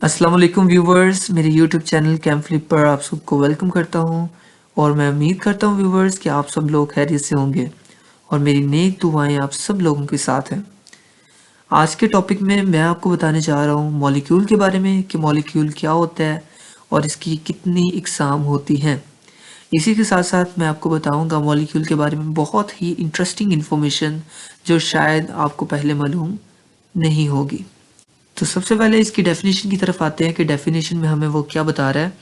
अस्सलाम वालेकुम व्यूवर्स, मेरे यूट्यूब चैनल कैम फ्लिप पर आप सबको वेलकम करता हूं और मैं उम्मीद करता हूं व्यूवर्स कि आप सब लोग खैरियत से होंगे और मेरी नेक दुआएं आप सब लोगों के साथ हैं। आज के टॉपिक में मैं आपको बताने जा रहा हूं मॉलिक्यूल के बारे में कि मॉलिक्यूल क्या होता है और इसकी कितनी इकसाम होती हैं। इसी के साथ साथ मैं आपको बताऊंगा मॉलिक्यूल के बारे में बहुत ही इंटरेस्टिंग इन्फॉर्मेशन जो शायद आपको पहले मालूम नहीं होगी। तो सबसे पहले इसकी डेफिनेशन की तरफ आते हैं कि डेफिनेशन में हमें वो क्या बता रहा है।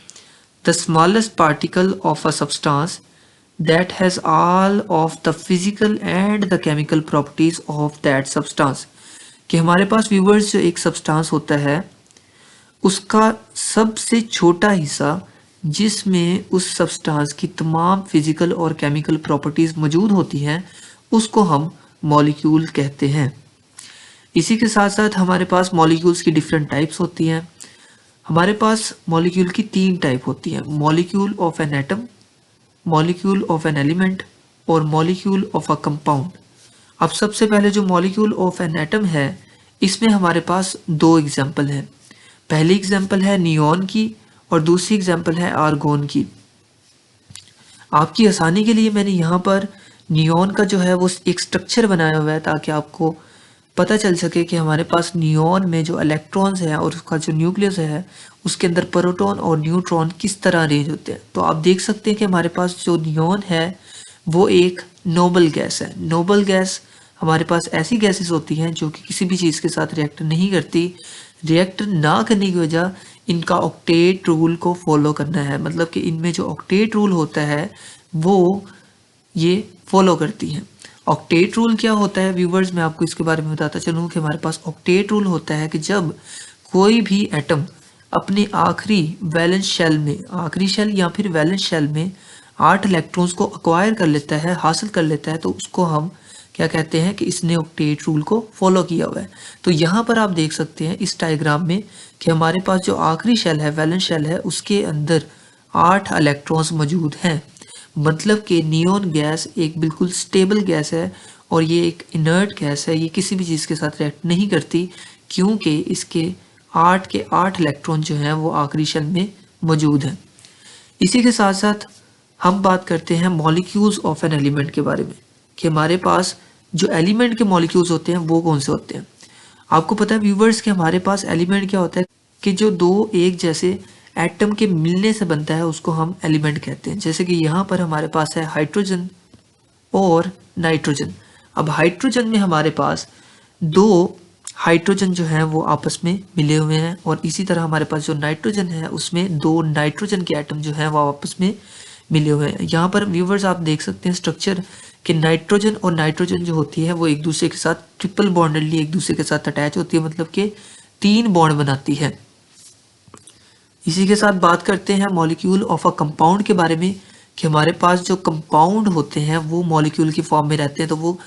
The smallest particle of a substance that has all of the physical and the chemical properties of that substance. कि हमारे पास व्यूवर्स जो एक सब्सटेंस होता है उसका सबसे छोटा हिस्सा जिसमें उस सब्सटेंस की तमाम फिजिकल और केमिकल प्रॉपर्टीज मौजूद होती हैं उसको हम मॉलिक्यूल कहते हैं। इसी के साथ साथ हमारे पास मॉलिक्यूल्स की डिफरेंट टाइप्स होती हैं। हमारे पास मॉलिक्यूल की 3 टाइप होती हैं, molecule of an atom, molecule of an element और मॉलिक्यूल ऑफ अ कंपाउंड। अब सबसे पहले जो मॉलिक्यूल ऑफ एन एटम है इसमें हमारे पास 2 एग्जाम्पल हैं। पहली एग्जाम्पल है नियॉन की और दूसरी एग्जाम्पल है आर्गोन की। आपकी आसानी के लिए मैंने यहाँ पर नियॉन का जो है वो एक स्ट्रक्चर बनाया हुआ है ताकि आपको पता चल सके कि हमारे पास नियॉन में जो इलेक्ट्रॉन्स हैं और उसका जो न्यूक्लियस है उसके अंदर प्रोटॉन और न्यूट्रॉन किस तरह अरेंज होते हैं। तो आप देख सकते हैं कि हमारे पास जो नियॉन है वो एक नोबल गैस है। नोबल गैस हमारे पास ऐसी गैसेस होती हैं जो कि किसी भी चीज़ के साथ रिएक्ट नहीं करती। रिएक्ट ना करने की वजह इनका ऑक्टेट रूल को फॉलो करना है, मतलब कि इनमें जो ऑक्टेट रूल होता है वो ये फॉलो करती हैं। ऑक्टेट रूल क्या होता है व्यूवर्स, मैं आपको इसके बारे में बताता चलूँ कि हमारे पास ऑक्टेट रूल होता है कि जब कोई भी एटम अपने आखिरी वैलेंस शेल में, आखिरी शेल या फिर वैलेंस शेल में 8 इलेक्ट्रॉन्स को अक्वायर कर लेता है, हासिल कर लेता है, तो उसको हम क्या कहते हैं कि इसने ऑक्टेट रूल को फॉलो किया हुआ है। तो यहाँ पर आप देख सकते हैं इस डायग्राम में कि हमारे पास जो आखिरी शेल है, वैलेंस शेल है, उसके अंदर 8 इलेक्ट्रॉन्स मौजूद हैं। मतलब कि नियॉन गैस एक बिल्कुल स्टेबल गैस है और ये एक इनर्ट गैस है, ये किसी भी चीज़ के साथ रिएक्ट नहीं करती क्योंकि इसके 8 के 8 इलेक्ट्रॉन जो हैं वो आखिरी शेल में मौजूद हैं। इसी के साथ साथ हम बात करते हैं मॉलिक्यूल्स ऑफ एन एलिमेंट के बारे में कि हमारे पास जो एलिमेंट के मॉलिक्यूल्स होते हैं वो कौन से होते हैं। आपको पता है व्यूवर्स कि हमारे पास एलिमेंट क्या होता है कि जो दो एक जैसे एटम के मिलने से बनता है उसको हम एलिमेंट कहते हैं। जैसे कि यहाँ पर हमारे पास है हाइड्रोजन और नाइट्रोजन। अब हाइड्रोजन में हमारे पास 2 हाइड्रोजन जो हैं वो आपस में मिले हुए हैं और इसी तरह हमारे पास जो नाइट्रोजन है उसमें 2 नाइट्रोजन के एटम जो हैं वो आपस में मिले हुए हैं। यहाँ पर व्यूवर्स आप देख सकते हैं स्ट्रक्चर कि नाइट्रोजन और नाइट्रोजन जो होती है वो एक दूसरे के साथ ट्रिपल बॉन्डेडली एक दूसरे के साथ अटैच होती है, मतलब कि 3 बॉन्ड बनाती है। इसी के साथ बात करते हैं मॉलिक्यूल ऑफ अ कंपाउंड के बारे में कि हमारे पास जो कंपाउंड होते हैं वो मॉलिक्यूल की फॉर्म में रहते हैं, तो वो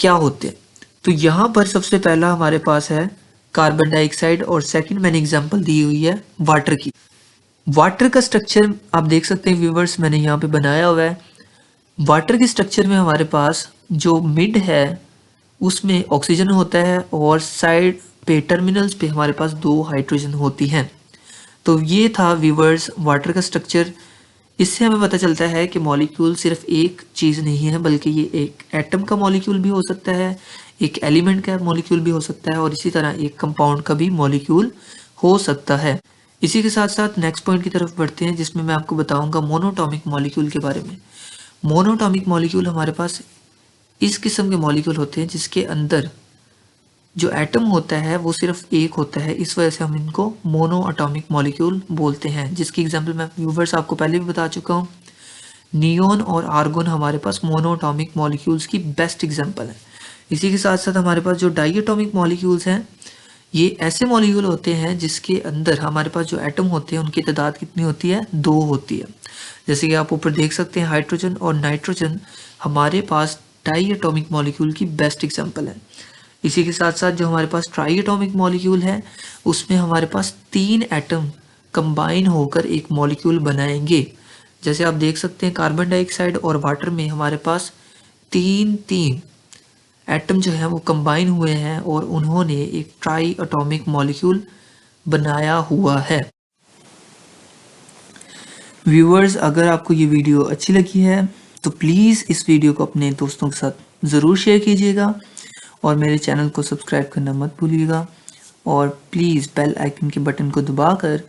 क्या होते हैं। तो यहाँ पर सबसे पहला हमारे पास है कार्बन डाइऑक्साइड और सेकंड मैंने एग्जांपल दी हुई है वाटर की। वाटर का स्ट्रक्चर आप देख सकते हैं व्यूवर्स, मैंने यहाँ पे बनाया हुआ है। वाटर के स्ट्रक्चर में हमारे पास जो मिड है उसमें ऑक्सीजन होता है और साइड पे टर्मिनल्स पे हमारे पास 2 हाइड्रोजन होती हैं। तो ये था व्यूवर्स वाटर का स्ट्रक्चर। इससे हमें पता चलता है कि मॉलिक्यूल सिर्फ एक चीज़ नहीं है बल्कि ये एक एटम का मॉलिक्यूल भी हो सकता है, एक एलिमेंट का मॉलिक्यूल भी हो सकता है और इसी तरह एक कंपाउंड का भी मॉलिक्यूल हो सकता है। इसी के साथ साथ नेक्स्ट पॉइंट की तरफ बढ़ते हैं जिसमें मैं आपको बताऊंगा मोनोटॉमिक मॉलिक्यूल के बारे में। मोनोटॉमिक मॉलिक्यूल हमारे पास इस किस्म के मॉलिक्यूल होते हैं जिसके अंदर जो एटम होता है वो सिर्फ एक होता है, इस वजह से हम इनको मोनो एटॉमिक मॉलिक्यूल बोलते हैं, जिसकी एग्जांपल मैं व्यूवर्स आपको पहले भी बता चुका हूँ। नियॉन और आर्गोन हमारे पास मोनो एटॉमिक मॉलिक्यूल्स की बेस्ट एग्जांपल है। इसी के साथ साथ हमारे पास जो डाई एटॉमिक मॉलिक्यूल्स हैं ये ऐसे मॉलिक्यूल होते हैं जिसके अंदर हमारे पास जो एटम होते हैं उनकी तादाद कितनी होती है, 2 होती है। जैसे कि आप ऊपर देख सकते हैं हाइड्रोजन और नाइट्रोजन हमारे पास डाई एटॉमिक मॉलिक्यूल की बेस्ट एग्जांपल है। इसी के साथ साथ जो हमारे पास ट्राई एटॉमिक मॉलिक्यूल है उसमें हमारे पास 3 एटम कंबाइन होकर एक मॉलिक्यूल बनाएंगे। जैसे आप देख सकते हैं कार्बन डाइऑक्साइड और वाटर में हमारे पास 3 एटम जो है वो कंबाइन हुए हैं और उन्होंने एक ट्राई एटॉमिक मॉलिक्यूल बनाया हुआ है। व्यूअर्स, अगर आपको ये वीडियो अच्छी लगी है तो प्लीज़ इस वीडियो को अपने दोस्तों के साथ ज़रूर शेयर कीजिएगा और मेरे चैनल को सब्सक्राइब करना मत भूलिएगा और प्लीज़ बेल आइकन के बटन को दबाकर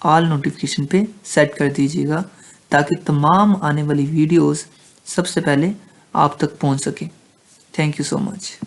ऑल नोटिफिकेशन पे सेट कर दीजिएगा ताकि तमाम आने वाली वीडियोस सबसे पहले आप तक पहुंच सके। Thank you so much.